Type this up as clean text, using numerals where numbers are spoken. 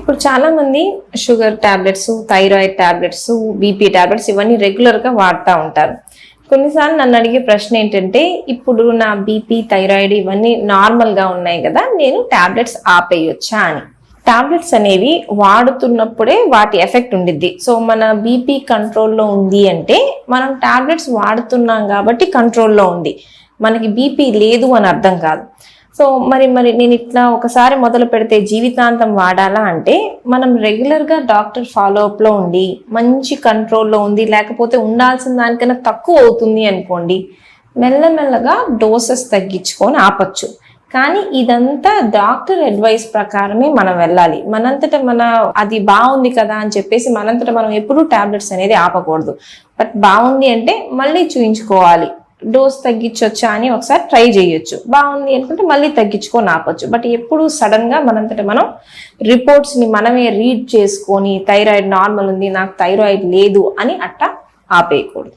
ఇప్పుడు చాలా మంది sugar tablets, thyroid tablets, BP tablets ఇవన్నీ రెగ్యులర్గా వాడుతూ ఉంటారు. కొన్నిసార్లు నన్ను అడిగే ప్రశ్న ఏంటంటే, ఇప్పుడు నా బీపీ, థైరాయిడ్ ఇవన్నీ నార్మల్గా ఉన్నాయి కదా, నేను టాబ్లెట్స్ ఆపేయొచ్చా అని. టాబ్లెట్స్ అనేవి వాడుతున్నప్పుడే వాటి ఎఫెక్ట్ ఉండిద్ది. సో మన బీపీ కంట్రోల్లో ఉంది అంటే మనం టాబ్లెట్స్ వాడుతున్నాం కాబట్టి కంట్రోల్లో ఉంది, మనకి బీపీ లేదు అని అర్థం కాదు. సో మరి నేను ఇట్లా ఒకసారి మొదలు పెడితే జీవితాంతం వాడాలా అంటే, మనం రెగ్యులర్గా డాక్టర్ ఫాలోఅప్లో ఉండి మంచి కంట్రోల్లో ఉంది, లేకపోతే ఉండాల్సిన దానికన్నా తక్కువ అవుతుంది అనుకోండి, మెల్లమెల్లగా డోసెస్ తగ్గించుకొని ఆపచ్చు. కానీ ఇదంతా డాక్టర్ అడ్వైస్ ప్రకారమే మనం వెళ్ళాలి. మనంతటా అది బాగుంది కదా అని చెప్పేసి మనంతటా మనం ఎప్పుడూ టాబ్లెట్స్ అనేది ఆపకూడదు. బట్ బాగుంది అంటే మళ్ళీ చూయించుకోవాలి, డోస్ తగ్గించొచ్చా అని ఒకసారి ట్రై చేయొచ్చు. బాగుంది అనుకుంటే మళ్ళీ తగ్గించుకొని ఆపొచ్చు. బట్ ఎప్పుడు సడన్ గా మనంతటా మనం రిపోర్ట్స్ ని మనమే రీడ్ చేసుకొని థైరాయిడ్ నార్మల్ ఉంది, నాకు థైరాయిడ్ లేదు అని అట్టా ఆపేయకూడదు.